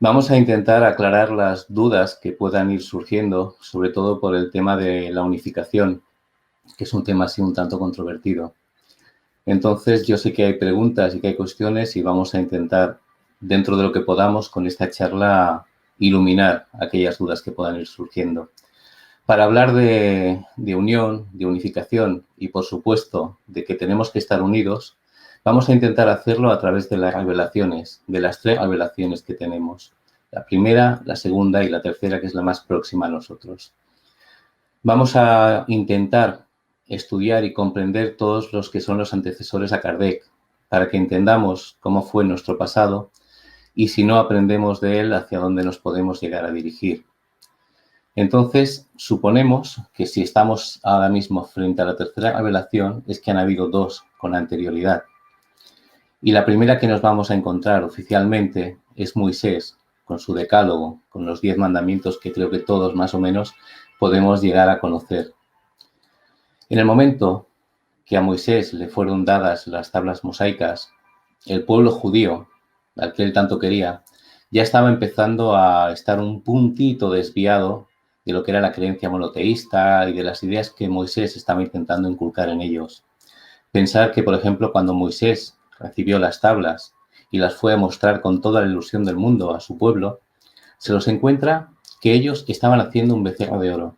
Vamos a intentar aclarar las dudas que puedan ir surgiendo, sobre todo por el tema de la unificación, que es un tema así un tanto controvertido. Entonces, yo sé que hay preguntas y que hay cuestiones y vamos a intentar, dentro de lo que podamos, con esta charla, iluminar aquellas dudas que puedan ir surgiendo. Para hablar de unión, de unificación y, por supuesto, de que tenemos que estar unidos, vamos a intentar hacerlo a través de las revelaciones, de las tres revelaciones que tenemos. La primera, la segunda y la tercera, que es la más próxima a nosotros. Vamos a intentar estudiar y comprender todos los que son los antecesores a Kardec, para que entendamos cómo fue nuestro pasado y, si no aprendemos de él, hacia dónde nos podemos llegar a dirigir. Entonces, suponemos que si estamos ahora mismo frente a la tercera revelación, es que han habido dos con anterioridad. Y la primera que nos vamos a encontrar oficialmente es Moisés, con su decálogo, con los 10 mandamientos que creo que todos más o menos podemos llegar a conocer. En el momento que a Moisés le fueron dadas las tablas mosaicas, el pueblo judío, al que él tanto quería, ya estaba empezando a estar un puntito desviado de lo que era la creencia monoteísta y de las ideas que Moisés estaba intentando inculcar en ellos. Pensar que, por ejemplo, cuando Moisés recibió las tablas y las fue a mostrar con toda la ilusión del mundo a su pueblo, se los encuentra que ellos estaban haciendo un becerro de oro.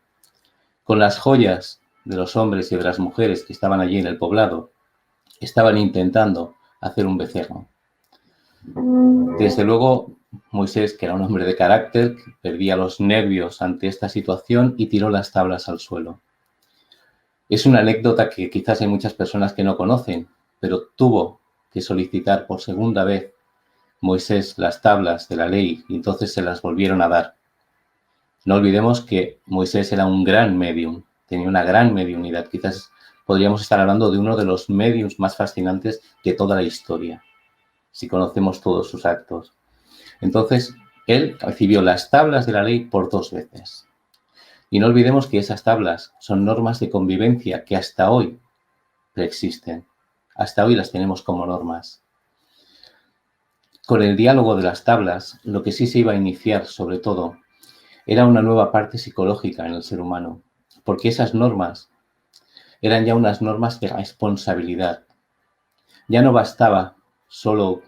Con las joyas de los hombres y de las mujeres que estaban allí en el poblado, estaban intentando hacer un becerro. Desde luego, Moisés, que era un hombre de carácter, perdía los nervios ante esta situación y tiró las tablas al suelo. Es una anécdota que quizás hay muchas personas que no conocen, pero tuvo que solicitar por segunda vez Moisés las tablas de la ley y entonces se las volvieron a dar. No olvidemos que Moisés era un gran médium, tenía una gran mediunidad. Quizás podríamos estar hablando de uno de los médiums más fascinantes de toda la historia, si conocemos todos sus actos. Entonces, él recibió las tablas de la ley por 2 veces. Y no olvidemos que esas tablas son normas de convivencia que hasta hoy preexisten. Hasta hoy las tenemos como normas. Con el diálogo de las tablas, lo que sí se iba a iniciar, sobre todo, era una nueva parte psicológica en el ser humano, porque esas normas eran ya unas normas de responsabilidad. Ya no bastaba solo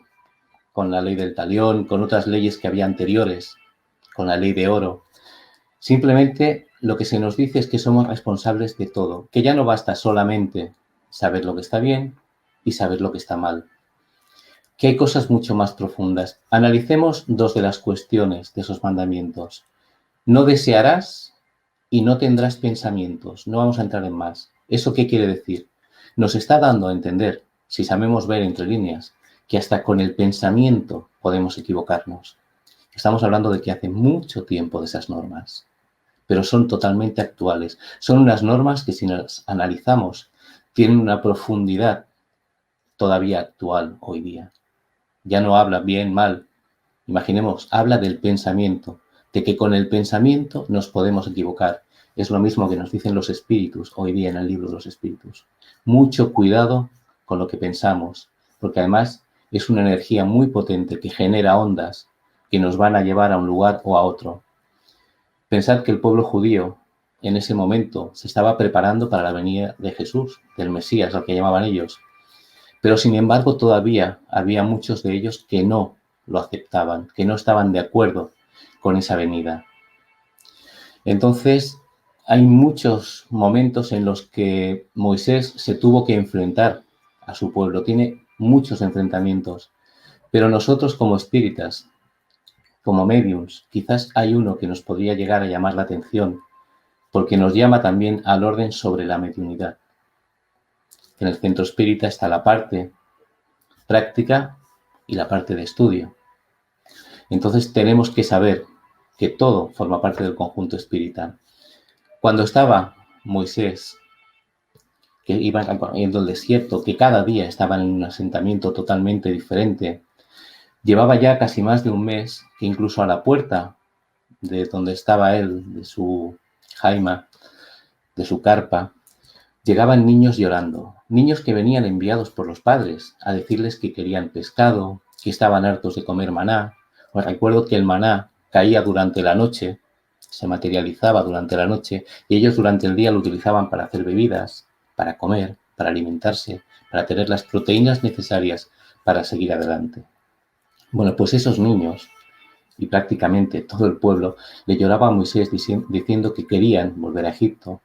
con la ley del talión, con otras leyes que había anteriores, con la ley de oro. Simplemente lo que se nos dice es que somos responsables de todo, que ya no basta solamente saber lo que está bien y saber lo que está mal, que hay cosas mucho más profundas. Analicemos 2 de las cuestiones de esos mandamientos. No desearás y no tendrás pensamientos. No vamos a entrar en más. ¿Eso qué quiere decir? Nos está dando a entender, si sabemos ver entre líneas, que hasta con el pensamiento podemos equivocarnos. Estamos hablando de que hace mucho tiempo de esas normas, pero son totalmente actuales. Son unas normas que, si las analizamos, tienen una profundidad todavía actual hoy día. Ya no habla bien, mal. Imaginemos, habla del pensamiento, de que con el pensamiento nos podemos equivocar. Es lo mismo que nos dicen los espíritus hoy día en el libro de los espíritus. Mucho cuidado con lo que pensamos, porque además es una energía muy potente que genera ondas que nos van a llevar a un lugar o a otro. Pensad que el pueblo judío en ese momento se estaba preparando para la venida de Jesús, del Mesías, al que llamaban ellos. Pero sin embargo todavía había muchos de ellos que no lo aceptaban, que no estaban de acuerdo con esa venida. Entonces, hay muchos momentos en los que Moisés se tuvo que enfrentar a su pueblo, tiene muchos enfrentamientos, pero nosotros como espíritas, como mediums, quizás hay uno que nos podría llegar a llamar la atención, porque nos llama también al orden sobre la mediunidad. En el centro espírita está la parte práctica y la parte de estudio. Entonces tenemos que saber que todo forma parte del conjunto espírita. Cuando estaba Moisés, que iba recorriendo el desierto, que cada día estaba en un asentamiento totalmente diferente, llevaba ya casi más de un mes, que incluso a la puerta de donde estaba él, de su jaima, de su carpa, llegaban niños llorando, niños que venían enviados por los padres a decirles que querían pescado, que estaban hartos de comer maná, Pues recuerdo que el maná caía durante la noche, se materializaba durante la noche y ellos durante el día lo utilizaban para hacer bebidas, para comer, para alimentarse, para tener las proteínas necesarias para seguir adelante. Bueno, pues esos niños y prácticamente todo el pueblo le lloraba a Moisés diciendo que querían volver a Egipto,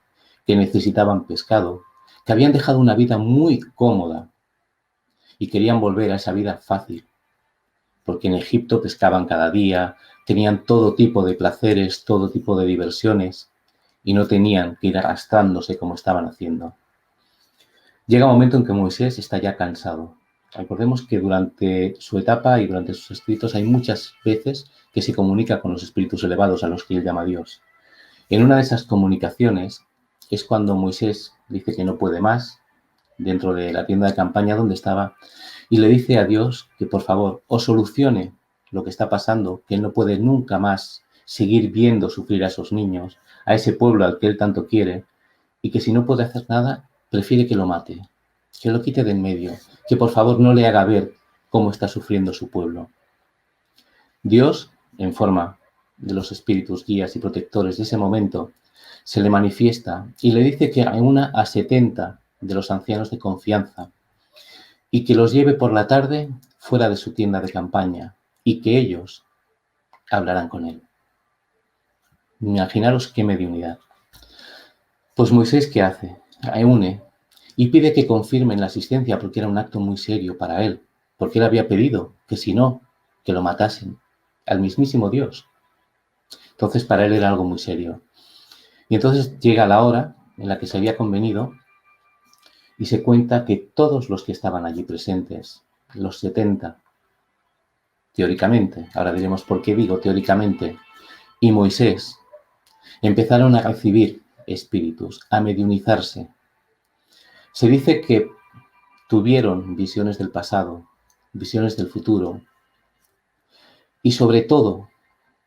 que necesitaban pescado, que habían dejado una vida muy cómoda y querían volver a esa vida fácil, porque en Egipto pescaban cada día, tenían todo tipo de placeres, todo tipo de diversiones y no tenían que ir arrastrándose como estaban haciendo. Llega un momento en que Moisés está ya cansado. Recordemos que durante su etapa y durante sus escritos hay muchas veces que se comunica con los espíritus elevados a los que él llama Dios. En una de esas comunicaciones es cuando Moisés dice que no puede más dentro de la tienda de campaña donde estaba y le dice a Dios que por favor o solucione lo que está pasando, que él no puede nunca más seguir viendo sufrir a esos niños, a ese pueblo al que él tanto quiere, y que si no puede hacer nada, prefiere que lo mate, que lo quite de en medio, que por favor no le haga ver cómo está sufriendo su pueblo. Dios, en forma de los espíritus guías y protectores de ese momento, se le manifiesta y le dice que reúna a 70 de los ancianos de confianza y que los lleve por la tarde fuera de su tienda de campaña y que ellos hablarán con él. Imaginaros qué mediunidad. Pues Moisés, ¿qué hace? Reúne y pide que confirmen la asistencia porque era un acto muy serio para él, porque él había pedido que si no, que lo matasen al mismísimo Dios. Entonces para él era algo muy serio. Y entonces llega la hora en la que se había convenido y se cuenta que todos los que estaban allí presentes, los 70, teóricamente, ahora diremos por qué digo teóricamente, y Moisés, empezaron a recibir espíritus, a mediunizarse. Se dice que tuvieron visiones del pasado, visiones del futuro y sobre todo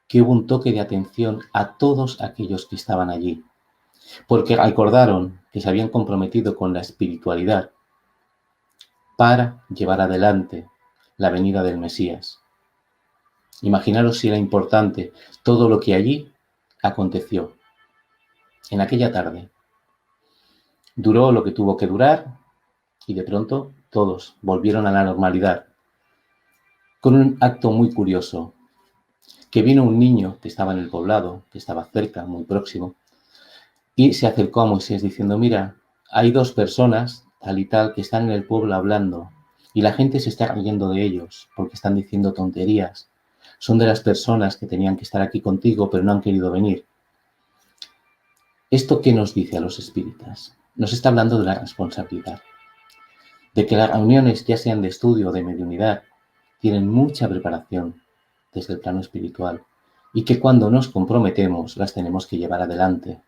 que hubo un toque de atención a todos aquellos que estaban allí, porque recordaron que se habían comprometido con la espiritualidad para llevar adelante la venida del Mesías. Imaginaros si era importante todo lo que allí aconteció en aquella tarde. Duró lo que tuvo que durar y de pronto todos volvieron a la normalidad. Con un acto muy curioso, que vino un niño que estaba en el poblado, que estaba cerca, muy próximo, y se acercó a Moisés diciendo, mira, hay 2 personas, tal y tal, que están en el pueblo hablando, y la gente se está riendo de ellos, porque están diciendo tonterías. Son de las personas que tenían que estar aquí contigo, pero no han querido venir. ¿Esto qué nos dice a los espíritas? Nos está hablando de la responsabilidad, de que las reuniones, ya sean de estudio o de mediunidad, tienen mucha preparación desde el plano espiritual y que cuando nos comprometemos las tenemos que llevar adelante.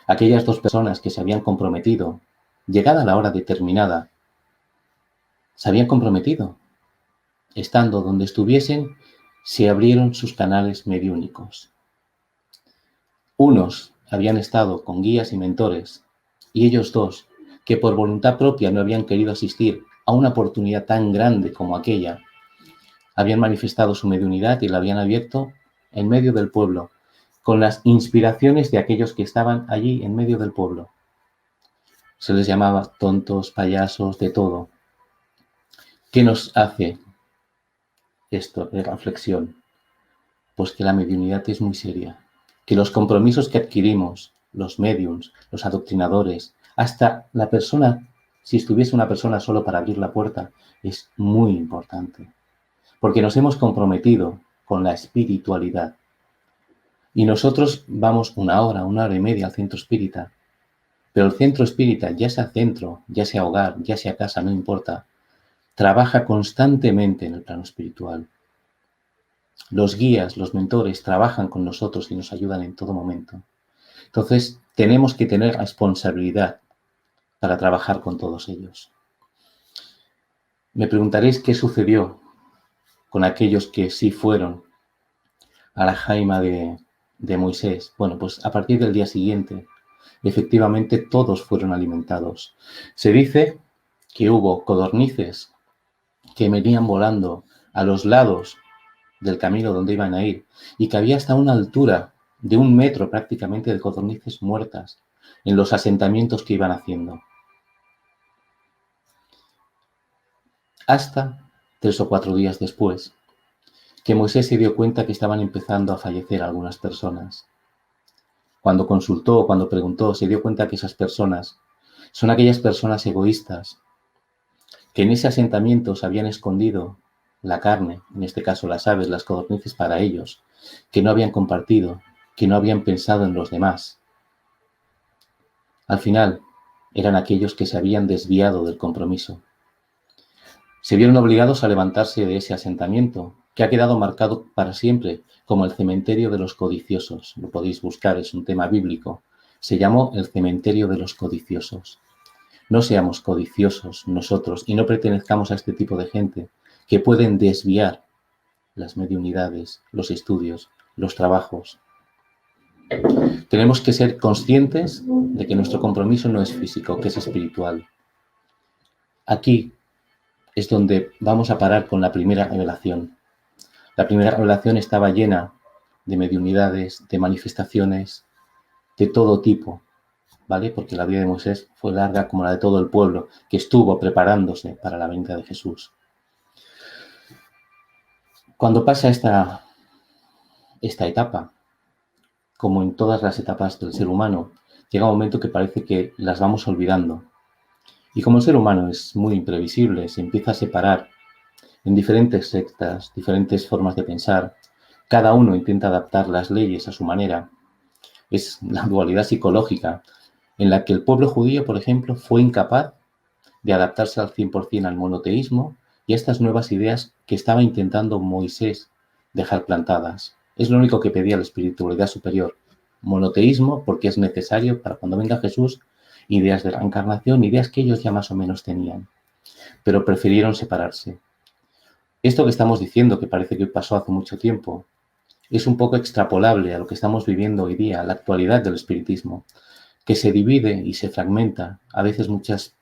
Aquellas 2 personas que se habían comprometido, llegada la hora determinada, se habían comprometido. Estando donde estuviesen, se abrieron sus canales mediúnicos. Unos habían estado con guías y mentores, y ellos 2, que por voluntad propia no habían querido asistir a una oportunidad tan grande como aquella, habían manifestado su mediunidad y la habían abierto en medio del pueblo, con las inspiraciones de aquellos que estaban allí en medio del pueblo. Se les llamaba tontos, payasos, de todo. ¿Qué nos hace esto de reflexión? Pues que la mediunidad es muy seria, que los compromisos que adquirimos, los mediums, los adoctrinadores, hasta la persona, si estuviese una persona solo para abrir la puerta, es muy importante, porque nos hemos comprometido con la espiritualidad. Y nosotros vamos 1 hora, 1 hora y media al centro espírita, pero el centro espírita, ya sea centro, ya sea hogar, ya sea casa, no importa, trabaja constantemente en el plano espiritual. Los guías, los mentores trabajan con nosotros y nos ayudan en todo momento. Entonces, tenemos que tener responsabilidad para trabajar con todos ellos. Me preguntaréis qué sucedió con aquellos que sí fueron a la jaima de Moisés. Bueno, pues a partir del día siguiente, efectivamente todos fueron alimentados. Se dice que hubo codornices que venían volando a los lados del camino donde iban a ir y que había hasta una altura de 1 metro prácticamente de codornices muertas en los asentamientos que iban haciendo. Hasta 3 o 4 días después, que Moisés se dio cuenta que estaban empezando a fallecer algunas personas. Cuando consultó, cuando preguntó, se dio cuenta que esas personas son aquellas personas egoístas que en ese asentamiento se habían escondido la carne, en este caso las aves, las codornices para ellos, que no habían compartido, que no habían pensado en los demás. Al final, eran aquellos que se habían desviado del compromiso. Se vieron obligados a levantarse de ese asentamiento, que ha quedado marcado para siempre como el cementerio de los codiciosos. Lo podéis buscar, es un tema bíblico. Se llamó el cementerio de los codiciosos. No seamos codiciosos nosotros y no pertenezcamos a este tipo de gente que pueden desviar las mediunidades, los estudios, los trabajos. Tenemos que ser conscientes de que nuestro compromiso no es físico, que es espiritual. Aquí es donde vamos a parar con la primera revelación. La primera revelación estaba llena de mediunidades, de manifestaciones, de todo tipo, ¿vale? Porque la vida de Moisés fue larga como la de todo el pueblo, que estuvo preparándose para la venida de Jesús. Cuando pasa esta etapa, como en todas las etapas del ser humano, llega un momento que parece que las vamos olvidando. Y como el ser humano es muy imprevisible, se empieza a separar en diferentes sectas, diferentes formas de pensar. Cada uno intenta adaptar las leyes a su manera. Es la dualidad psicológica en la que el pueblo judío, por ejemplo, fue incapaz de adaptarse al 100% al monoteísmo y a estas nuevas ideas que estaba intentando Moisés dejar plantadas. Es lo único que pedía la espiritualidad superior. Monoteísmo, porque es necesario para cuando venga Jesús, ideas de la encarnación, ideas que ellos ya más o menos tenían, pero prefirieron separarse. Esto que estamos diciendo, que parece que pasó hace mucho tiempo, es un poco extrapolable a lo que estamos viviendo hoy día, a la actualidad del espiritismo, que se divide y se fragmenta, a veces muchas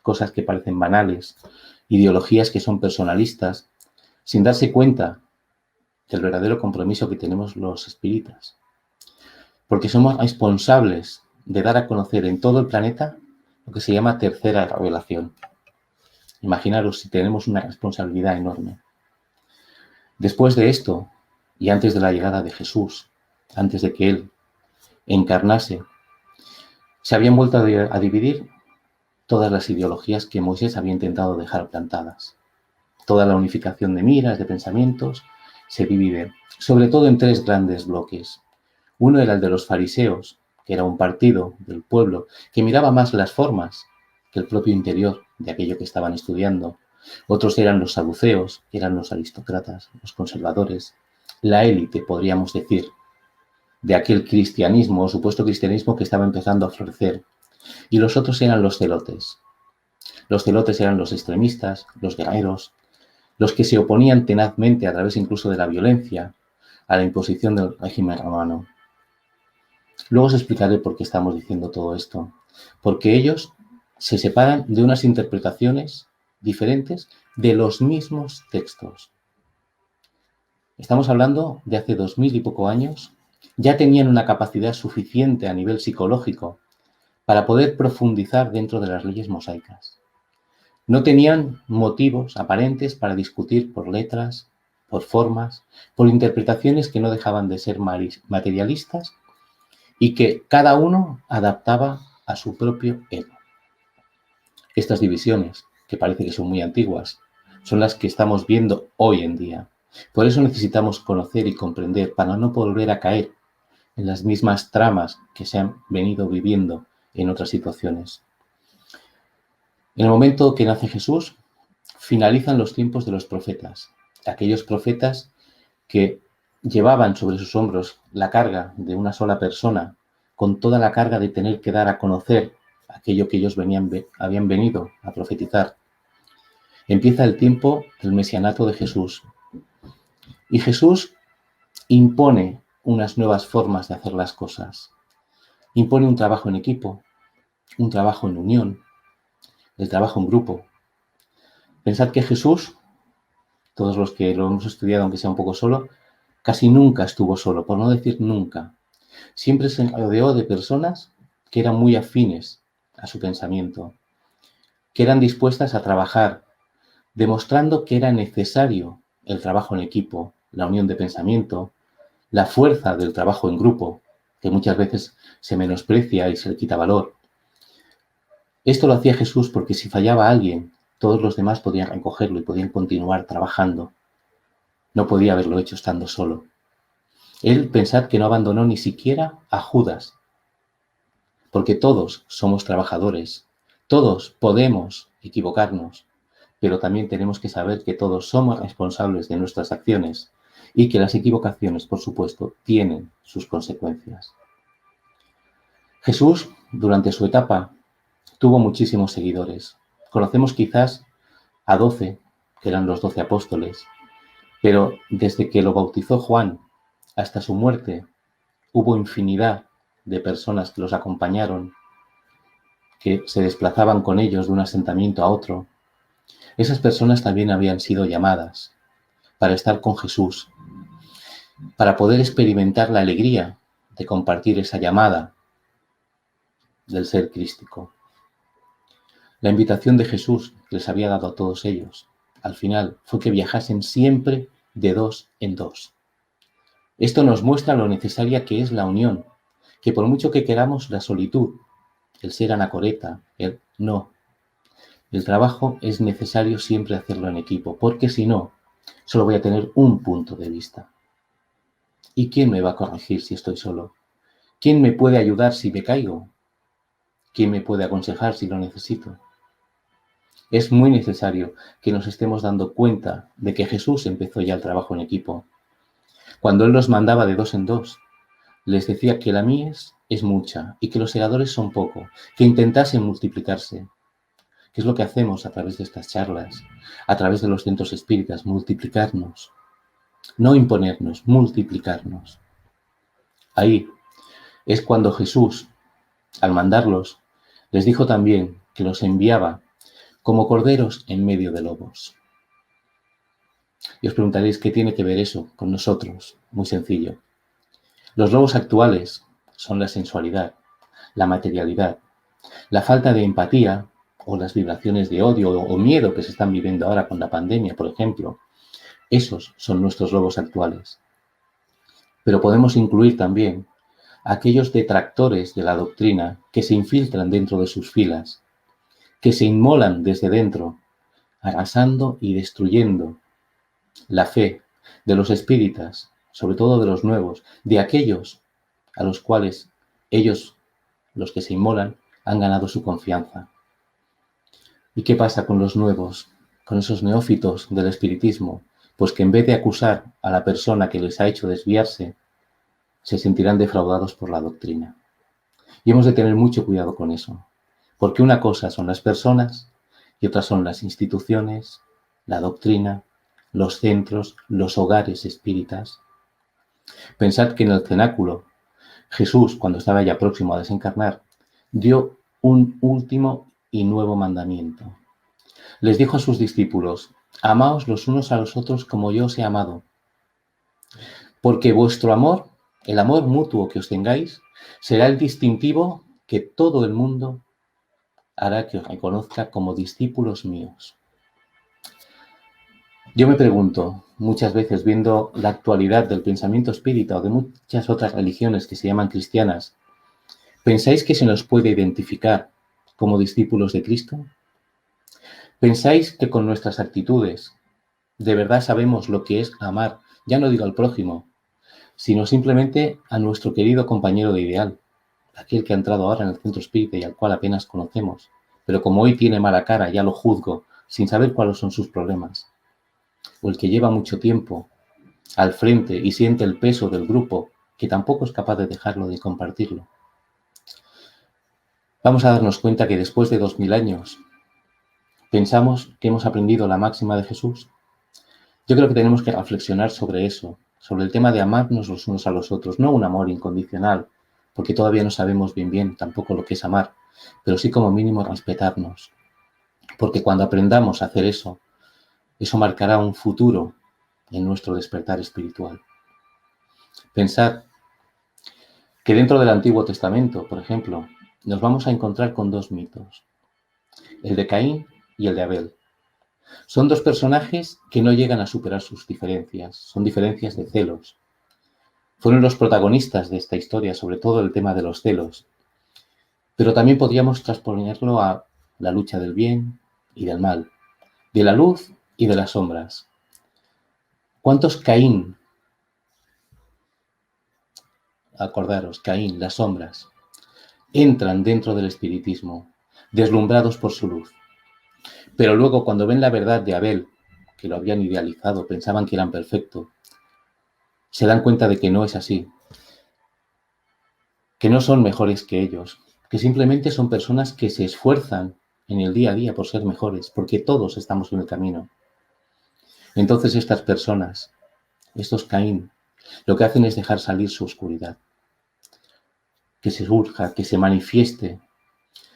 cosas que parecen banales, ideologías que son personalistas, sin darse cuenta del verdadero compromiso que tenemos los espíritas. Porque somos responsables de dar a conocer en todo el planeta lo que se llama tercera revelación. Imaginaros si tenemos una responsabilidad enorme. Después de esto, y antes de la llegada de Jesús, antes de que Él encarnase, se habían vuelto a dividir todas las ideologías que Moisés había intentado dejar plantadas. Toda la unificación de miras, de pensamientos, se divide, sobre todo en 3 grandes bloques. Uno era el de los fariseos, que era un partido del pueblo que miraba más las formas que el propio interior de aquello que estaban estudiando. Otros eran los saduceos, que eran los aristócratas, los conservadores, la élite, podríamos decir, de aquel cristianismo o supuesto cristianismo que estaba empezando a florecer. Y los otros eran los celotes. Los celotes eran los extremistas, los guerreros, los que se oponían tenazmente, a través incluso de la violencia, a la imposición del régimen romano. Luego os explicaré por qué estamos diciendo todo esto. Porque ellos se separan de unas interpretaciones diferentes de los mismos textos. Estamos hablando de hace 2000 y poco años. Ya tenían una capacidad suficiente a nivel psicológico para poder profundizar dentro de las leyes mosaicas. No tenían motivos aparentes para discutir por letras, por formas, por interpretaciones que no dejaban de ser materialistas y que cada uno adaptaba a su propio ego. Estas divisiones, que parece que son muy antiguas, son las que estamos viendo hoy en día. Por eso necesitamos conocer y comprender para no volver a caer en las mismas tramas que se han venido viviendo en otras situaciones. En el momento que nace Jesús, finalizan los tiempos de los profetas, aquellos profetas que llevaban sobre sus hombros la carga de una sola persona, con toda la carga de tener que dar a conocer aquello que ellos habían venido a profetizar. Empieza el tiempo del mesianato de Jesús. Y Jesús impone unas nuevas formas de hacer las cosas. Impone un trabajo en equipo, un trabajo en unión, el trabajo en grupo. Pensad que Jesús todos los que lo hemos estudiado, aunque sea un poco solo, casi nunca estuvo solo, por no decir nunca. Siempre se rodeó de personas que eran muy afines a su pensamiento, que eran dispuestas a trabajar, demostrando que era necesario el trabajo en equipo, la unión de pensamiento, la fuerza del trabajo en grupo, que muchas veces se menosprecia y se le quita valor. Esto lo hacía Jesús porque si fallaba alguien, todos los demás podían recogerlo y podían continuar trabajando. No podía haberlo hecho estando solo. Él, pensad que no abandonó ni siquiera a Judas, porque todos somos trabajadores, todos podemos equivocarnos, pero también tenemos que saber que todos somos responsables de nuestras acciones y que las equivocaciones, por supuesto, tienen sus consecuencias. Jesús, durante su etapa, tuvo muchísimos seguidores. Conocemos quizás a 12, que eran los 12 apóstoles, pero desde que lo bautizó Juan hasta su muerte, hubo infinidad de personas que los acompañaron, que se desplazaban con ellos de un asentamiento a otro. Esas personas también habían sido llamadas para estar con Jesús, para poder experimentar la alegría de compartir esa llamada del ser crístico. La invitación de Jesús que les había dado a todos ellos, al final, fue que viajasen siempre de dos en dos. Esto nos muestra lo necesaria que es la unión, que por mucho que queramos la solitud, el ser anacoreta, el no. El trabajo es necesario siempre hacerlo en equipo, porque si no, solo voy a tener un punto de vista. ¿Y quién me va a corregir si estoy solo? ¿Quién me puede ayudar si me caigo? ¿Quién me puede aconsejar si lo necesito? Es muy necesario que nos estemos dando cuenta de que Jesús empezó ya el trabajo en equipo. Cuando Él los mandaba de dos en dos, les decía que la mies es mucha y que los segadores son poco, que intentasen multiplicarse. ¿Qué es lo que hacemos a través de estas charlas, a través de los centros espíritas? Multiplicarnos. No imponernos, multiplicarnos. Ahí es cuando Jesús, al mandarlos, les dijo también que los enviaba como corderos en medio de lobos. Y os preguntaréis qué tiene que ver eso con nosotros. Muy sencillo. Los lobos actuales son la sensualidad, la materialidad, la falta de empatía o las vibraciones de odio o miedo que se están viviendo ahora con la pandemia, por ejemplo. Esos son nuestros lobos actuales. Pero podemos incluir también aquellos detractores de la doctrina que se infiltran dentro de sus filas, que se inmolan desde dentro, arrasando y destruyendo la fe de los espíritas, sobre todo de los nuevos, de aquellos a los cuales ellos, los que se inmolan, han ganado su confianza. ¿Y qué pasa con los nuevos, con esos neófitos del espiritismo? Pues que en vez de acusar a la persona que les ha hecho desviarse, se sentirán defraudados por la doctrina. Y hemos de tener mucho cuidado con eso, porque una cosa son las personas y otras son las instituciones, la doctrina, los centros, los hogares espíritas. Pensad que en el cenáculo, Jesús, cuando estaba ya próximo a desencarnar, dio un último y nuevo mandamiento. Les dijo a sus discípulos: amaos los unos a los otros como yo os he amado, porque vuestro amor, el amor mutuo que os tengáis, será el distintivo que todo el mundo hará que os reconozca como discípulos míos. Yo me pregunto, muchas veces viendo la actualidad del pensamiento espírita o de muchas otras religiones que se llaman cristianas, ¿pensáis que se nos puede identificar como discípulos de Cristo? ¿Pensáis que con nuestras actitudes de verdad sabemos lo que es amar, ya no digo al prójimo, sino simplemente a nuestro querido compañero de ideal, aquel que ha entrado ahora en el centro espírita y al cual apenas conocemos, pero como hoy tiene mala cara, ya lo juzgo, sin saber cuáles son sus problemas? O el que lleva mucho tiempo al frente y siente el peso del grupo, que tampoco es capaz de dejarlo de compartirlo. Vamos a darnos cuenta que después de 2000 años, ¿pensamos que hemos aprendido la máxima de Jesús? Yo creo que tenemos que reflexionar sobre eso, sobre el tema de amarnos los unos a los otros, no un amor incondicional, porque todavía no sabemos bien tampoco lo que es amar, pero sí como mínimo respetarnos. Porque cuando aprendamos a hacer eso, Eso marcará un futuro en nuestro despertar espiritual. Pensad que dentro del Antiguo Testamento, por ejemplo, nos vamos a encontrar con dos mitos, el de Caín y el de Abel. Son dos personajes que no llegan a superar sus diferencias, son diferencias de celos. Fueron los protagonistas de esta historia, sobre todo el tema de los celos. Pero también podríamos transponerlo a la lucha del bien y del mal, de la luz y de las sombras. ¿Cuántos Caín? Acordaros, Caín, las sombras, entran dentro del espiritismo, deslumbrados por su luz. Pero luego, cuando ven la verdad de Abel, que lo habían idealizado, pensaban que eran perfectos, se dan cuenta de que no es así, que no son mejores que ellos, que simplemente son personas que se esfuerzan en el día a día por ser mejores, porque todos estamos en el camino. Entonces estas personas, estos Caín, lo que hacen es dejar salir su oscuridad, que se surja, que se manifieste.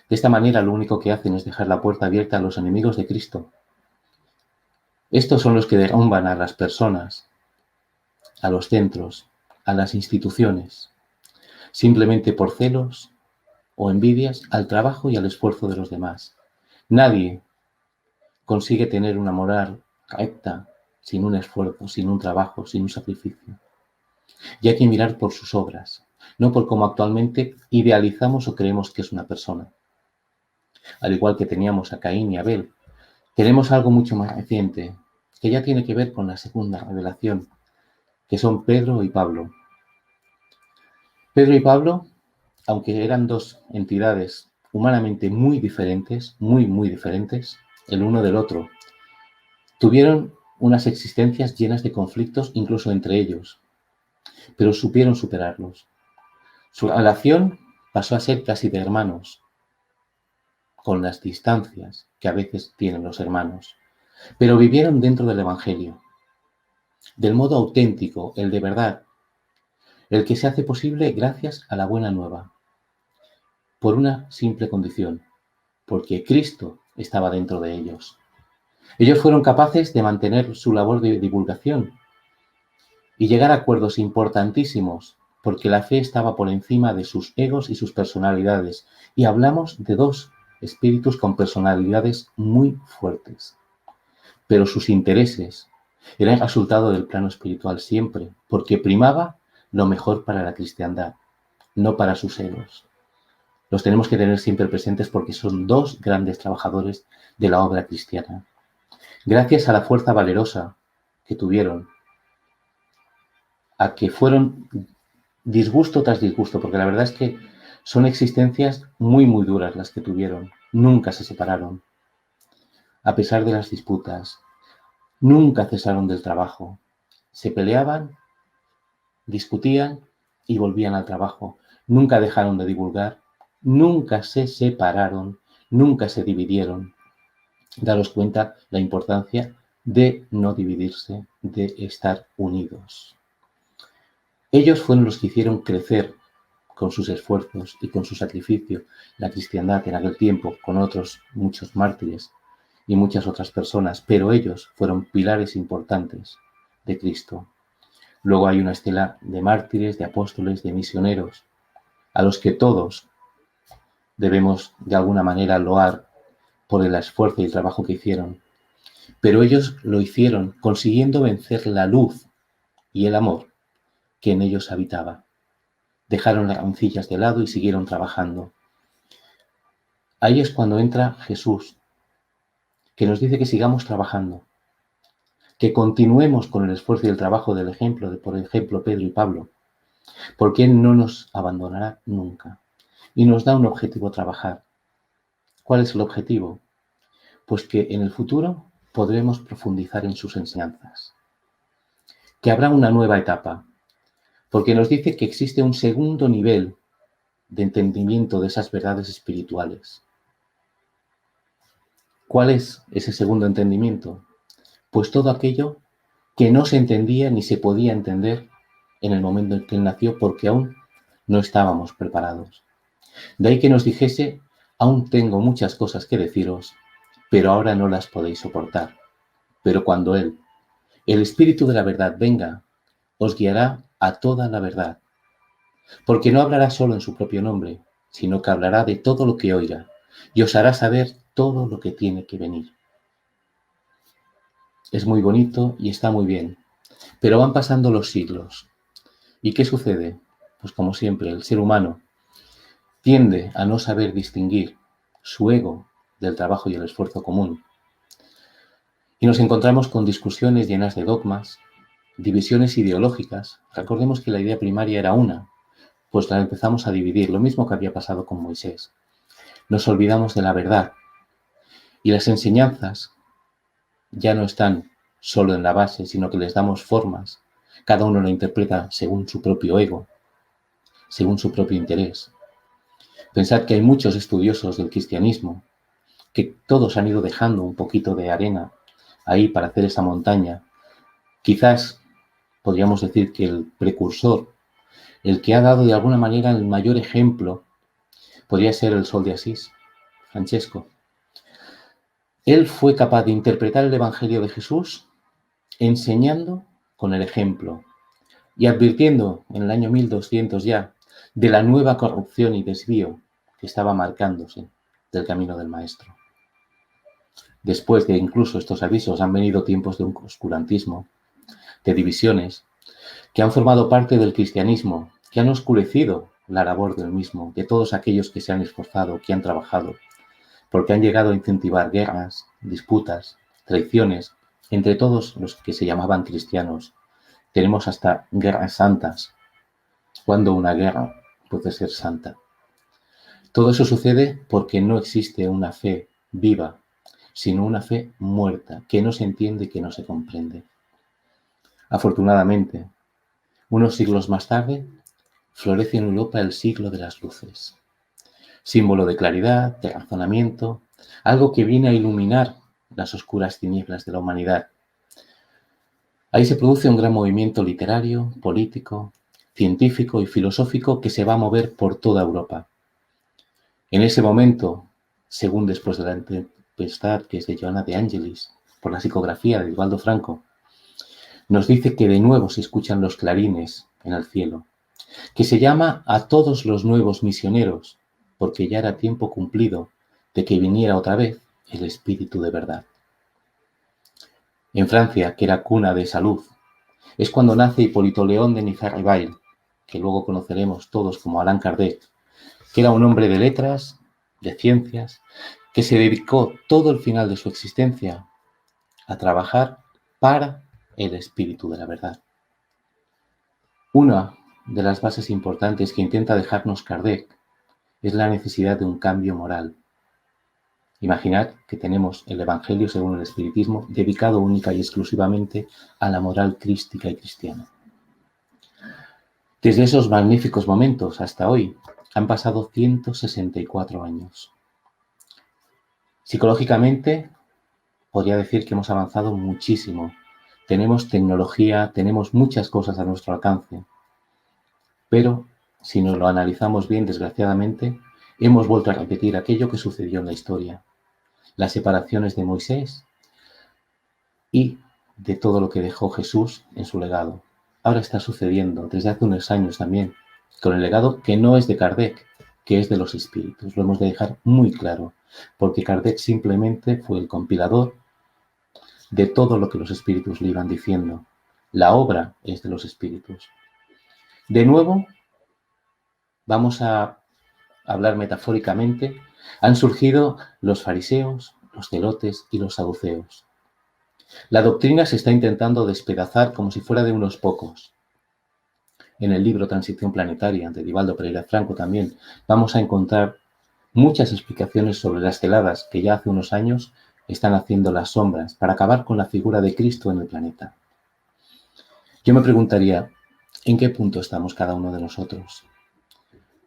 De esta manera lo único que hacen es dejar la puerta abierta a los enemigos de Cristo. Estos son los que derrumban a las personas, a los centros, a las instituciones, simplemente por celos o envidias al trabajo y al esfuerzo de los demás. Nadie consigue tener una moral recta sin un esfuerzo, sin un trabajo, sin un sacrificio. Y hay que mirar por sus obras, no por cómo actualmente idealizamos o creemos que es una persona. Al igual que teníamos a Caín y Abel, tenemos algo mucho más reciente, que ya tiene que ver con la segunda revelación, que son Pedro y Pablo. Pedro y Pablo, aunque eran dos entidades humanamente muy diferentes, muy diferentes, el uno del otro, tuvieron unas existencias llenas de conflictos incluso entre ellos, pero supieron superarlos. Su relación pasó a ser casi de hermanos, con las distancias que a veces tienen los hermanos, pero vivieron dentro del Evangelio, del modo auténtico, el de verdad, el que se hace posible gracias a la buena nueva, por una simple condición, porque Cristo estaba dentro de ellos. Ellos fueron capaces de mantener su labor de divulgación y llegar a acuerdos importantísimos, porque la fe estaba por encima de sus egos y sus personalidades. Y hablamos de dos espíritus con personalidades muy fuertes, pero sus intereses eran resultado del plano espiritual siempre, porque primaba lo mejor para la cristiandad, no para sus egos. Los tenemos que tener siempre presentes porque son dos grandes trabajadores de la obra cristiana. Gracias a la fuerza valerosa que tuvieron, a que fueron disgusto tras disgusto, porque la verdad es que son existencias muy duras las que tuvieron. Nunca se separaron, a pesar de las disputas. Nunca cesaron del trabajo. Se peleaban, discutían y volvían al trabajo. Nunca dejaron de divulgar, nunca se separaron, nunca se dividieron. Daros cuenta la importancia de no dividirse, de estar unidos. Ellos fueron los que hicieron crecer con sus esfuerzos y con su sacrificio la cristiandad en aquel tiempo, con otros muchos mártires y muchas otras personas, pero ellos fueron pilares importantes de Cristo. Luego hay una estela de mártires, de apóstoles, de misioneros, a los que todos debemos de alguna manera loar por el esfuerzo y el trabajo que hicieron. Pero ellos lo hicieron consiguiendo vencer la luz y el amor que en ellos habitaba. Dejaron las rencillas de lado y siguieron trabajando. Ahí es cuando entra Jesús, que nos dice que sigamos trabajando, que continuemos con el esfuerzo y el trabajo del ejemplo, por ejemplo, Pedro y Pablo, porque Él no nos abandonará nunca. Y nos da un objetivo a trabajar. ¿Cuál es el objetivo? Pues que en el futuro podremos profundizar en sus enseñanzas, que habrá una nueva etapa, porque nos dice que existe un segundo nivel de entendimiento de esas verdades espirituales. ¿Cuál es ese segundo entendimiento? Pues todo aquello que no se entendía ni se podía entender en el momento en que Él nació, porque aún no estábamos preparados. De ahí que nos dijese, aún tengo muchas cosas que deciros, pero ahora no las podéis soportar. Pero cuando Él, el Espíritu de la verdad, venga, os guiará a toda la verdad, porque no hablará solo en su propio nombre, sino que hablará de todo lo que oiga y os hará saber todo lo que tiene que venir. Es muy bonito y está muy bien, pero van pasando los siglos. ¿Y qué sucede? Pues como siempre, el ser humano tiende a no saber distinguir su ego del trabajo y el esfuerzo común. Y nos encontramos con discusiones llenas de dogmas, divisiones ideológicas. Recordemos que la idea primaria era una, pues la empezamos a dividir, lo mismo que había pasado con Moisés. Nos olvidamos de la verdad y las enseñanzas ya no están solo en la base, sino que les damos formas. Cada uno lo interpreta según su propio ego, según su propio interés. Pensad que hay muchos estudiosos del cristianismo que todos han ido dejando un poquito de arena ahí para hacer esa montaña. Quizás podríamos decir que el precursor, el que ha dado de alguna manera el mayor ejemplo, podría ser el Sol de Asís, Francesco. Él fue capaz de interpretar el Evangelio de Jesús enseñando con el ejemplo y advirtiendo en el año 1200 ya de la nueva corrupción y desvío que estaba marcándose del camino del Maestro. Después de incluso estos avisos han venido tiempos de un oscurantismo, de divisiones, que han formado parte del cristianismo, que han oscurecido la labor del mismo, de todos aquellos que se han esforzado, que han trabajado, porque han llegado a incentivar guerras, disputas, traiciones, entre todos los que se llamaban cristianos. Tenemos hasta guerras santas, cuando una guerra puede ser santa. Todo eso sucede porque no existe una fe viva, sino una fe muerta, que no se entiende y que no se comprende. Afortunadamente, unos siglos más tarde, florece en Europa el siglo de las luces, símbolo de claridad, de razonamiento, algo que viene a iluminar las oscuras tinieblas de la humanidad. Ahí se produce un gran movimiento literario, político, científico y filosófico que se va a mover por toda Europa. En ese momento, según después de la tempestad, que es de Joana de Angelis, por la psicografía de Ubaldo Franco, nos dice que de nuevo se escuchan los clarines en el cielo, que se llama a todos los nuevos misioneros, porque ya era tiempo cumplido de que viniera otra vez el Espíritu de verdad. En Francia, que era cuna de salud, es cuando nace Hipólito León de Niza-Rivail, que luego conoceremos todos como Allan Kardec, que era un hombre de letras, de ciencias, que se dedicó todo el final de su existencia a trabajar para el Espíritu de la verdad. Una de las bases importantes que intenta dejarnos Kardec es la necesidad de un cambio moral. Imaginad que tenemos el Evangelio según el Espiritismo dedicado única y exclusivamente a la moral crística y cristiana. Desde esos magníficos momentos hasta hoy han pasado 164 años. Psicológicamente, podría decir que hemos avanzado muchísimo. Tenemos tecnología, tenemos muchas cosas a nuestro alcance. Pero, si nos lo analizamos bien, desgraciadamente, hemos vuelto a repetir aquello que sucedió en la historia. Las separaciones de Moisés y de todo lo que dejó Jesús en su legado. Ahora está sucediendo, desde hace unos años también, con el legado que no es de Kardec, que es de los espíritus. Lo hemos de dejar muy claro, porque Kardec simplemente fue el compilador de todo lo que los espíritus le iban diciendo. La obra es de los espíritus. De nuevo, vamos a hablar metafóricamente, han surgido los fariseos, los zelotes y los saduceos. La doctrina se está intentando despedazar como si fuera de unos pocos. En el libro Transición Planetaria, de Divaldo Pereira Franco también, vamos a encontrar muchas explicaciones sobre las celadas que ya hace unos años están haciendo las sombras para acabar con la figura de Cristo en el planeta. Yo me preguntaría, ¿en qué punto estamos cada uno de nosotros?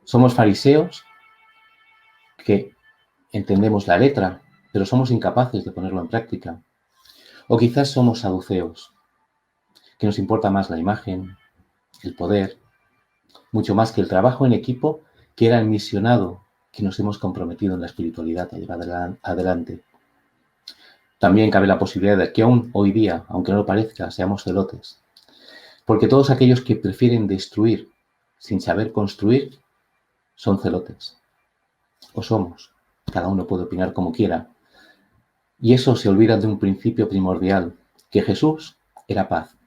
¿Somos fariseos que entendemos la letra, pero somos incapaces de ponerlo en práctica? O quizás somos saduceos, que nos importa más la imagen, el poder, mucho más que el trabajo en equipo, que era el misionado que nos hemos comprometido en la espiritualidad a llevar adelante. También cabe la posibilidad de que aún hoy día, aunque no lo parezca, seamos celotes. Porque todos aquellos que prefieren destruir sin saber construir son celotes. O somos. Cada uno puede opinar como quiera. Y eso se olvida de un principio primordial, que Jesús era paz.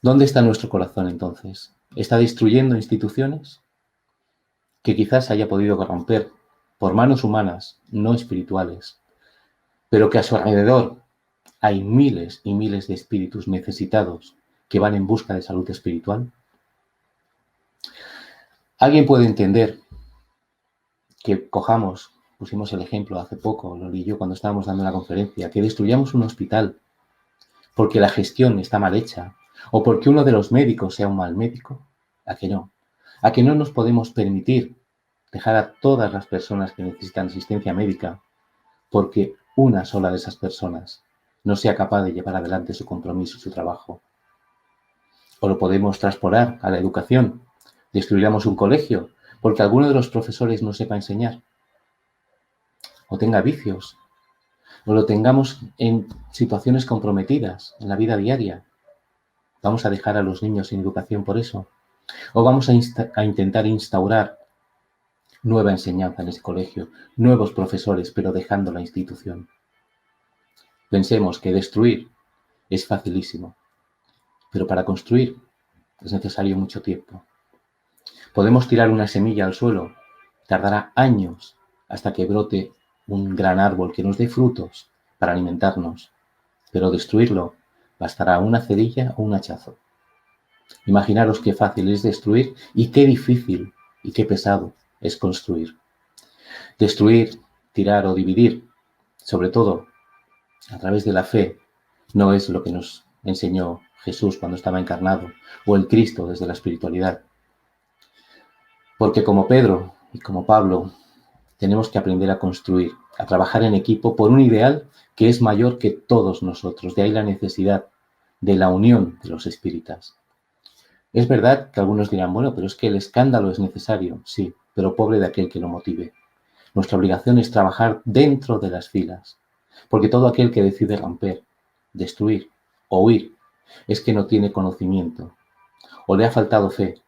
¿Dónde está nuestro corazón entonces? ¿Está destruyendo instituciones que quizás haya podido corromper por manos humanas, no espirituales, pero que a su alrededor hay miles y miles de espíritus necesitados que van en busca de salud espiritual? ¿Alguien puede entender que pusimos el ejemplo hace poco, lo leí yo cuando estábamos dando la conferencia, que destruyamos un hospital porque la gestión está mal hecha o porque uno de los médicos sea un mal médico? ¿A que no? ¿A que no nos podemos permitir dejar a todas las personas que necesitan asistencia médica porque una sola de esas personas no sea capaz de llevar adelante su compromiso, su trabajo? ¿O lo podemos traspolar a la educación? ¿Destruyamos un colegio porque alguno de los profesores no sepa enseñar o tenga vicios? ¿O lo tengamos en situaciones comprometidas en la vida diaria? ¿Vamos a dejar a los niños sin educación por eso? ¿O vamos a intentar instaurar nueva enseñanza en ese colegio, nuevos profesores, pero dejando la institución? Pensemos que destruir es facilísimo, pero para construir es necesario mucho tiempo. Podemos tirar una semilla al suelo, tardará años hasta que brote un gran árbol que nos dé frutos para alimentarnos, pero destruirlo bastará una cerilla o un hachazo. Imaginaros qué fácil es destruir y qué difícil y qué pesado es construir. Destruir, tirar o dividir, sobre todo a través de la fe, no es lo que nos enseñó Jesús cuando estaba encarnado o el Cristo desde la espiritualidad. Porque como Pedro y como Pablo, tenemos que aprender a construir, a trabajar en equipo por un ideal que es mayor que todos nosotros. De ahí la necesidad de la unión de los espíritas. Es verdad que algunos dirán, bueno, pero es que el escándalo es necesario. Sí, pero pobre de aquel que lo motive. Nuestra obligación es trabajar dentro de las filas, porque todo aquel que decide romper, destruir o huir es que no tiene conocimiento, o le ha faltado fe,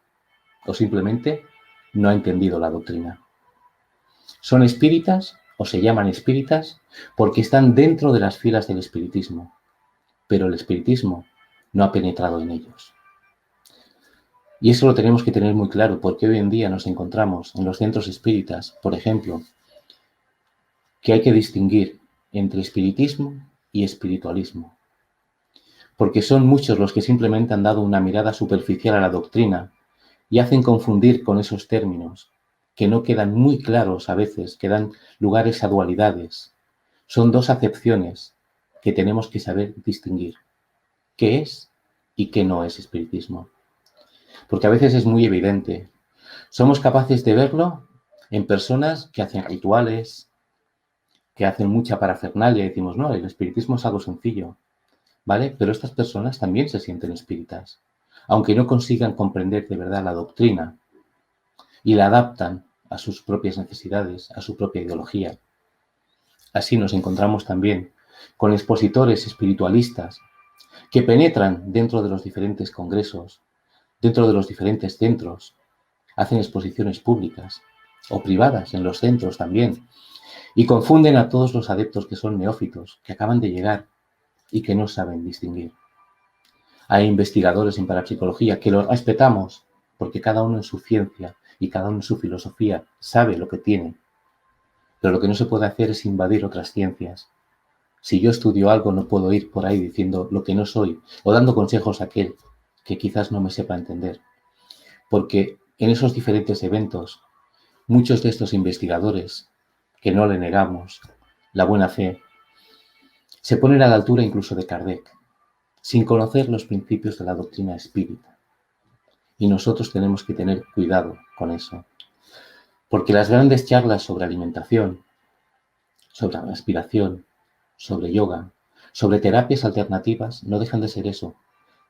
o simplemente no ha entendido la doctrina. Son espíritas o se llaman espíritas porque están dentro de las filas del espiritismo, pero el espiritismo no ha penetrado en ellos. Y eso lo tenemos que tener muy claro, porque hoy en día nos encontramos en los centros espíritas, por ejemplo, que hay que distinguir entre espiritismo y espiritualismo, porque son muchos los que simplemente han dado una mirada superficial a la doctrina y hacen confundir con esos términos que no quedan muy claros a veces, que dan lugares a dualidades. Son dos acepciones que tenemos que saber distinguir, qué es y qué no es espiritismo. Porque a veces es muy evidente. Somos capaces de verlo en personas que hacen rituales, que hacen mucha parafernalia y decimos, no, el espiritismo es algo sencillo, ¿vale? Pero estas personas también se sienten espíritas, aunque no consigan comprender de verdad la doctrina y la adaptan a sus propias necesidades, a su propia ideología. Así nos encontramos también con expositores espiritualistas que penetran dentro de los diferentes congresos, dentro de los diferentes centros, hacen exposiciones públicas o privadas en los centros también, y confunden a todos los adeptos que son neófitos, que acaban de llegar y que no saben distinguir. Hay investigadores en parapsicología que los respetamos porque cada uno en su ciencia y cada uno en su filosofía sabe lo que tiene, pero lo que no se puede hacer es invadir otras ciencias. Si yo estudio algo, no puedo ir por ahí diciendo lo que no soy o dando consejos a aquel que quizás no me sepa entender. Porque en esos diferentes eventos, muchos de estos investigadores, que no le negamos la buena fe, se ponen a la altura incluso de Kardec, sin conocer los principios de la doctrina espírita. Y nosotros tenemos que tener cuidado con eso. Porque las grandes charlas sobre alimentación, sobre respiración, sobre yoga, sobre terapias alternativas, no dejan de ser eso.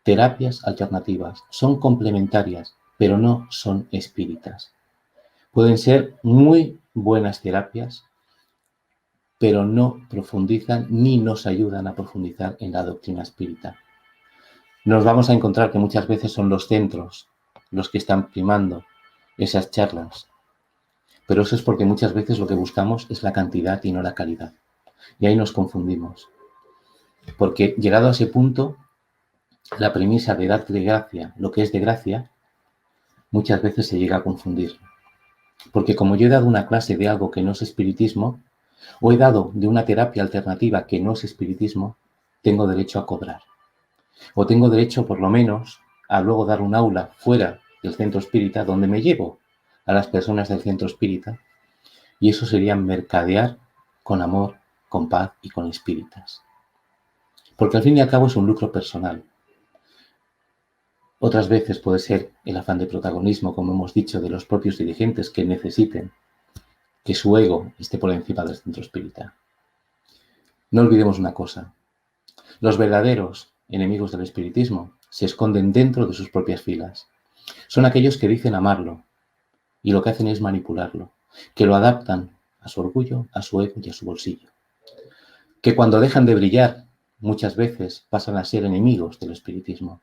Terapias alternativas son complementarias, pero no son espíritas. Pueden ser muy buenas terapias, pero no profundizan ni nos ayudan a profundizar en la doctrina espírita. Nos vamos a encontrar que muchas veces son los centros los que están primando esas charlas, pero eso es porque muchas veces lo que buscamos es la cantidad y no la calidad. Y ahí nos confundimos, porque llegado a ese punto, la premisa de dar de gracia lo que es de gracia, muchas veces se llega a confundir. Porque como yo he dado una clase de algo que no es espiritismo, o he dado de una terapia alternativa que no es espiritismo, tengo derecho a cobrar. O tengo derecho, por lo menos, a luego dar un aula fuera del centro espírita donde me llevo a las personas del centro espírita, y eso sería mercadear con amor, con paz y con espíritas. Porque al fin y al cabo es un lucro personal. Otras veces puede ser el afán de protagonismo, como hemos dicho, de los propios dirigentes que necesiten que su ego esté por encima del centro espírita. No olvidemos una cosa. Los verdaderos enemigos del espiritismo se esconden dentro de sus propias filas. Son aquellos que dicen amarlo y lo que hacen es manipularlo, que lo adaptan a su orgullo, a su ego y a su bolsillo. Que cuando dejan de brillar, muchas veces pasan a ser enemigos del espiritismo.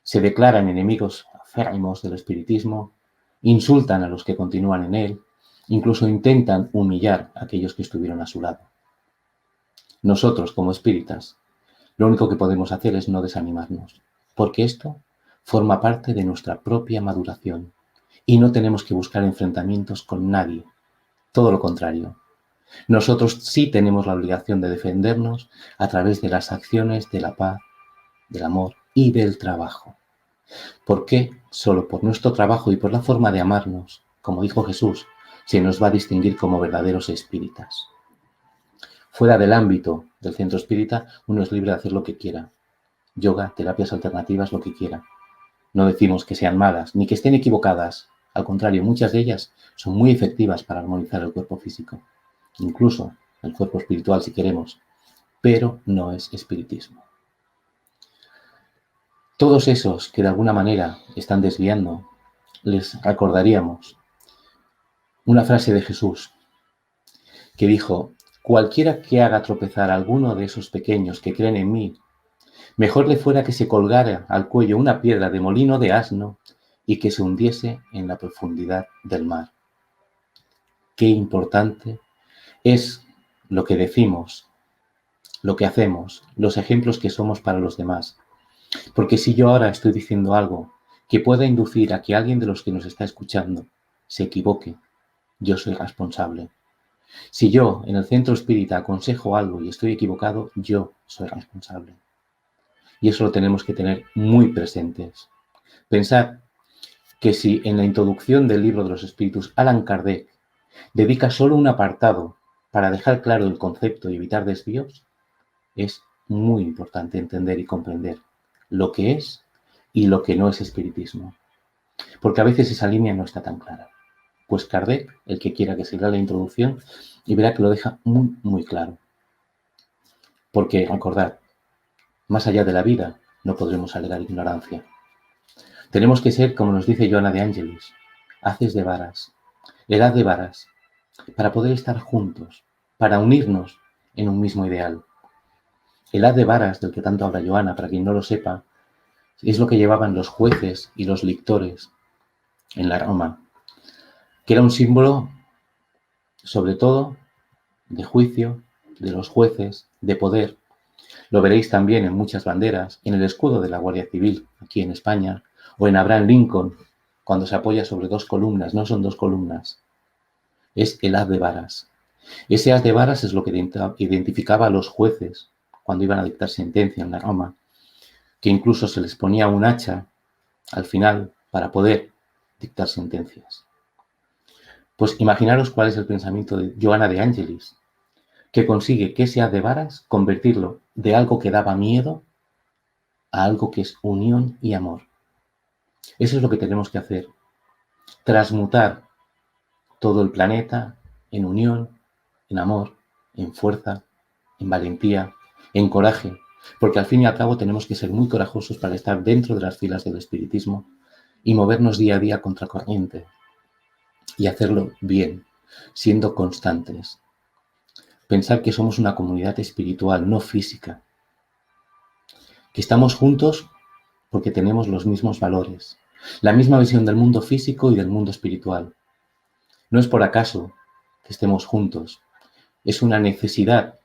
Se declaran enemigos acérrimos del espiritismo, insultan a los que continúan en él, incluso intentan humillar a aquellos que estuvieron a su lado. Nosotros, como espíritas, lo único que podemos hacer es no desanimarnos, porque esto forma parte de nuestra propia maduración y no tenemos que buscar enfrentamientos con nadie. Todo lo contrario. Nosotros sí tenemos la obligación de defendernos a través de las acciones de la paz, del amor y del trabajo. Porque solo por nuestro trabajo y por la forma de amarnos, como dijo Jesús, se nos va a distinguir como verdaderos espíritas. Fuera del ámbito del centro espírita, uno es libre de hacer lo que quiera. Yoga, terapias alternativas, lo que quiera. No decimos que sean malas, ni que estén equivocadas. Al contrario, muchas de ellas son muy efectivas para armonizar el cuerpo físico. Incluso el cuerpo espiritual, si queremos. Pero no es espiritismo. Todos esos que de alguna manera están desviando, les recordaríamos una frase de Jesús que dijo: cualquiera que haga tropezar a alguno de esos pequeños que creen en mí, mejor le fuera que se colgara al cuello una piedra de molino de asno y que se hundiese en la profundidad del mar. Qué importante es lo que decimos, lo que hacemos, los ejemplos que somos para los demás. Porque si yo ahora estoy diciendo algo que pueda inducir a que alguien de los que nos está escuchando se equivoque, yo soy responsable. Si yo en el centro espírita aconsejo algo y estoy equivocado, yo soy responsable. Y eso lo tenemos que tener muy presentes. Pensad que si en la introducción del libro de los espíritus Allan Kardec dedica solo un apartado para dejar claro el concepto y evitar desvíos, es muy importante entender y comprender lo que es y lo que no es espiritismo. Porque a veces esa línea no está tan clara. Pues Kardec, el que quiera que se lea la introducción, y verá que lo deja muy, muy claro. Porque, recordad, más allá de la vida no podremos alegar ignorancia. Tenemos que ser, como nos dice Joana de Ángelis, haces de varas, el haz de varas, para poder estar juntos, para unirnos en un mismo ideal. El haz de varas del que tanto habla Joana, para quien no lo sepa, es lo que llevaban los jueces y los lictores en la Roma, que era un símbolo, sobre todo, de juicio, de los jueces, de poder. Lo veréis también en muchas banderas, en el escudo de la Guardia Civil, aquí en España, o en Abraham Lincoln, cuando se apoya sobre dos columnas. No son dos columnas, es el haz de varas. Ese haz de varas es lo que identificaba a los jueces cuando iban a dictar sentencia en la Roma, que incluso se les ponía un hacha al final para poder dictar sentencias. Pues imaginaros cuál es el pensamiento de Joana de Ángelis, que consigue que ese haz de varas convertirlo de algo que daba miedo a algo que es unión y amor. Eso es lo que tenemos que hacer, transmutar todo el planeta en unión, en amor, en fuerza, en valentía, en coraje, porque al fin y al cabo tenemos que ser muy corajosos para estar dentro de las filas del espiritismo y movernos día a día contracorriente y hacerlo bien, siendo constantes. pensar que somos una comunidad espiritual, no física, que estamos juntos porque tenemos los mismos valores, la misma visión del mundo físico y del mundo espiritual. No es por acaso que estemos juntos, es una necesidad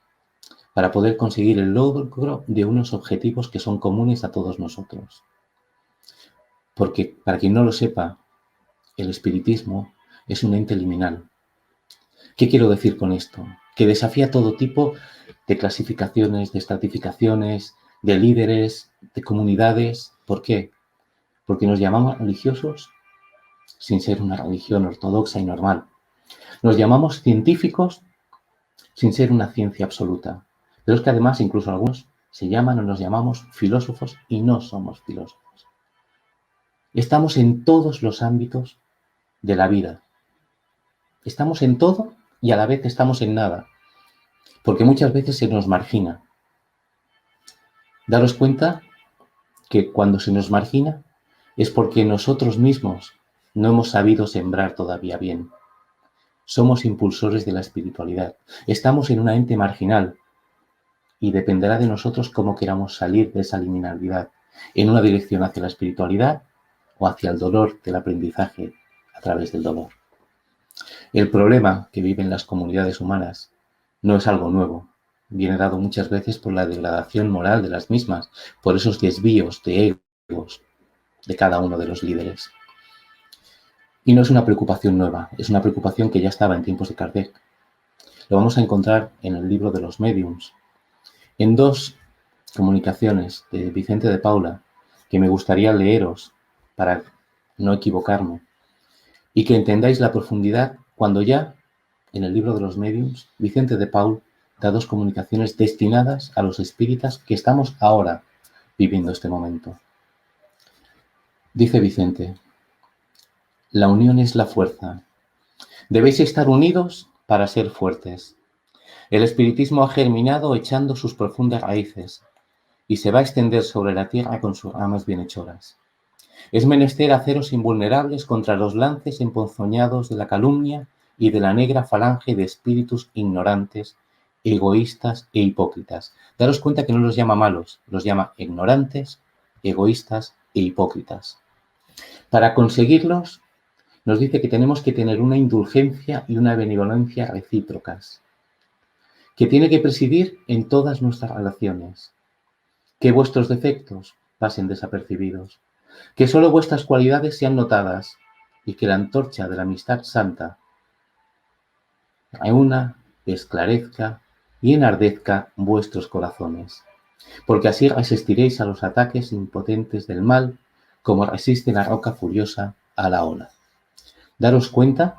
para poder conseguir el logro de unos objetivos que son comunes a todos nosotros. Porque, para quien no lo sepa, el espiritismo es un ente liminal. ¿Qué quiero decir con esto? Que desafía todo tipo de clasificaciones, de estratificaciones, de líderes, de comunidades. ¿Por qué? Porque nos llamamos religiosos sin ser una religión ortodoxa y normal. Nos llamamos científicos sin ser una ciencia absoluta. Pero es que además incluso algunos se llaman o nos llamamos filósofos y no somos filósofos. Estamos en todos los ámbitos de la vida. Estamos en todo y a la vez estamos en nada. Porque muchas veces se nos margina. Daros cuenta que cuando se nos margina es porque nosotros mismos no hemos sabido sembrar todavía bien. Somos impulsores de la espiritualidad. Estamos en una ente marginal y dependerá de nosotros cómo queramos salir de esa liminalidad, en una dirección hacia la espiritualidad o hacia el dolor del aprendizaje a través del dolor. El problema que viven las comunidades humanas no es algo nuevo. Viene dado muchas veces por la degradación moral de las mismas, por esos desvíos de egos de cada uno de los líderes. Y no es una preocupación nueva, es una preocupación que ya estaba en tiempos de Kardec. Lo vamos a encontrar en el libro de los médiums, en dos comunicaciones de Vicente de Paula, que me gustaría leeros para no equivocarme, y que entendáis la profundidad cuando ya, en el libro de los médiums, Vicente de Paul da dos comunicaciones destinadas a los espíritas que estamos ahora viviendo este momento. Dice Vicente: la unión es la fuerza. Debéis estar unidos para ser fuertes. El espiritismo ha germinado echando sus profundas raíces y se va a extender sobre la tierra con sus ramas bienhechoras. Es menester haceros invulnerables contra los lances emponzoñados de la calumnia y de la negra falange de espíritus ignorantes, egoístas e hipócritas. Daros cuenta que no los llama malos, los llama ignorantes, egoístas e hipócritas. Para conseguirlos, nos dice que tenemos que tener una indulgencia y una benevolencia recíprocas, que tiene que presidir en todas nuestras relaciones, que vuestros defectos pasen desapercibidos, que solo vuestras cualidades sean notadas y que la antorcha de la amistad santa reúna, esclarezca y enardezca vuestros corazones, porque así resistiréis a los ataques impotentes del mal como resiste la roca furiosa a la ola. Daros cuenta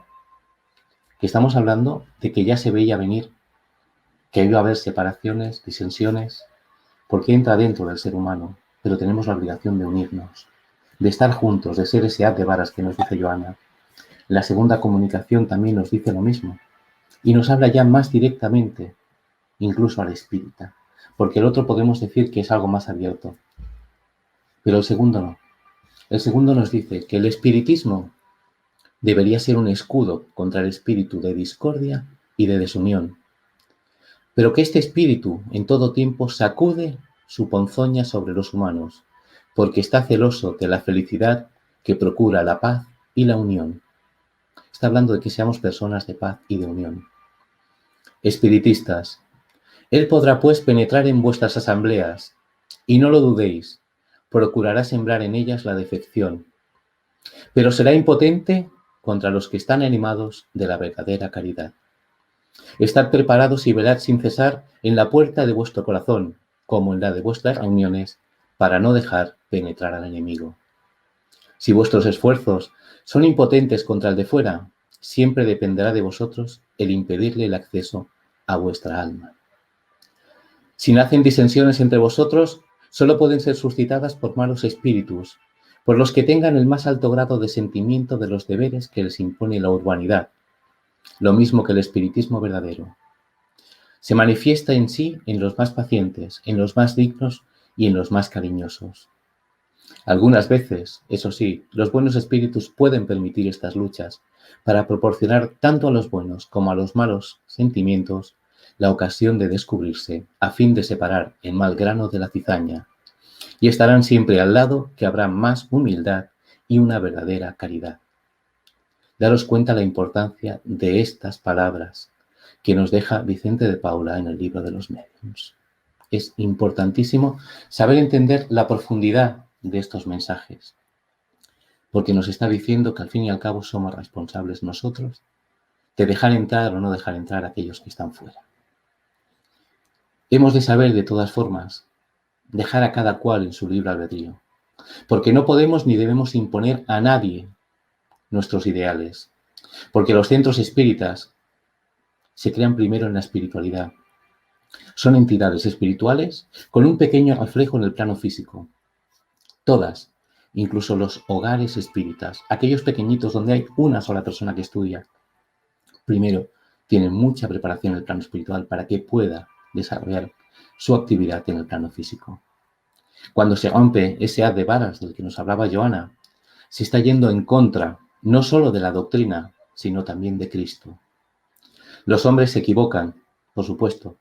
que estamos hablando de que ya se veía venir, que iba a haber separaciones, disensiones, porque entra dentro del ser humano, pero tenemos la obligación de unirnos, de estar juntos, de ser ese haz de varas que nos dice Joana. La segunda comunicación también nos dice lo mismo y nos habla ya más directamente, incluso al espírita, porque el otro podemos decir que es algo más abierto, pero el segundo no. El segundo nos dice que el espiritismo debería ser un escudo contra el espíritu de discordia y de desunión, pero que este espíritu en todo tiempo sacude su ponzoña sobre los humanos, porque está celoso de la felicidad que procura la paz y la unión. Está hablando de que seamos personas de paz y de unión. Espiritistas, él podrá pues penetrar en vuestras asambleas, y no lo dudéis, procurará sembrar en ellas la defección, pero será impotente contra los que están animados de la verdadera caridad. Estad preparados y velad sin cesar en la puerta de vuestro corazón, como en la de vuestras reuniones, para no dejar penetrar al enemigo. Si vuestros esfuerzos son impotentes contra el de fuera, siempre dependerá de vosotros el impedirle el acceso a vuestra alma. Si nacen disensiones entre vosotros, solo pueden ser suscitadas por malos espíritus, por los que tengan el más alto grado de sentimiento de los deberes que les impone la urbanidad, lo mismo que el espiritismo verdadero. Se manifiesta en sí en los más pacientes, en los más dignos y en los más cariñosos. Algunas veces, eso sí, los buenos espíritus pueden permitir estas luchas para proporcionar tanto a los buenos como a los malos sentimientos la ocasión de descubrirse, a fin de separar el mal grano de la cizaña, y estarán siempre al lado que habrá más humildad y una verdadera caridad. Daros cuenta la importancia de estas palabras que nos deja Vicente de Paula en el libro de los Médiuns. Es importantísimo saber entender la profundidad de estos mensajes, porque nos está diciendo que al fin y al cabo somos responsables nosotros de dejar entrar o no dejar entrar a aquellos que están fuera. Hemos de saber, de todas formas, dejar a cada cual en su libre albedrío, porque no podemos ni debemos imponer a nadie nuestros ideales, porque los centros espíritas se crean primero en la espiritualidad. Son entidades espirituales con un pequeño reflejo en el plano físico. Todas, incluso los hogares espíritas, aquellos pequeñitos donde hay una sola persona que estudia, primero tienen mucha preparación en el plano espiritual para que pueda desarrollar su actividad en el plano físico. Cuando se rompe ese haz de varas del que nos hablaba Joana, se está yendo en contra no solo de la doctrina, sino también de Cristo. Los hombres se equivocan, por supuesto,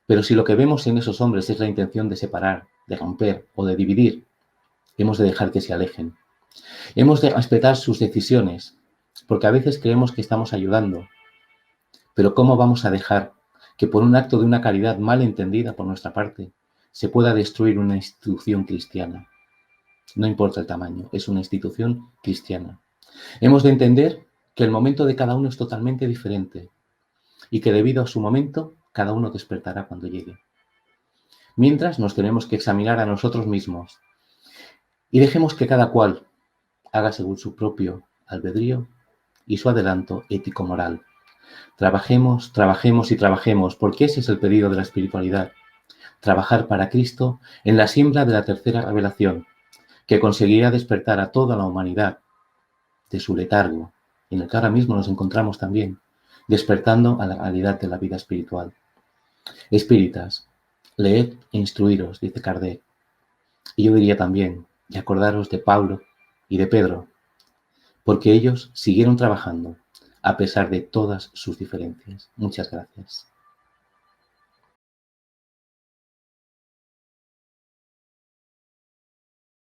pero si lo que vemos en esos hombres es la intención de separar, de romper o de dividir, hemos de dejar que se alejen. Hemos de respetar sus decisiones, porque a veces creemos que estamos ayudando, pero ¿cómo vamos a dejar que por un acto de una caridad mal entendida por nuestra parte se pueda destruir una institución cristiana? No importa el tamaño, es una institución cristiana. Hemos de entender que el momento de cada uno es totalmente diferente y que debido a su momento, cada uno despertará cuando llegue. Mientras nos tenemos que examinar a nosotros mismos y dejemos que cada cual haga según su propio albedrío y su adelanto ético-moral. Trabajemos, trabajemos y trabajemos, porque ese es el pedido de la espiritualidad. Trabajar para Cristo en la siembra de la tercera revelación, que conseguirá despertar a toda la humanidad de su letargo, en el que ahora mismo nos encontramos también, despertando a la realidad de la vida espiritual. Espíritas, leed e instruiros, dice Kardec. Y yo diría también, y acordaros de Pablo y de Pedro, porque ellos siguieron trabajando a pesar de todas sus diferencias. Muchas gracias.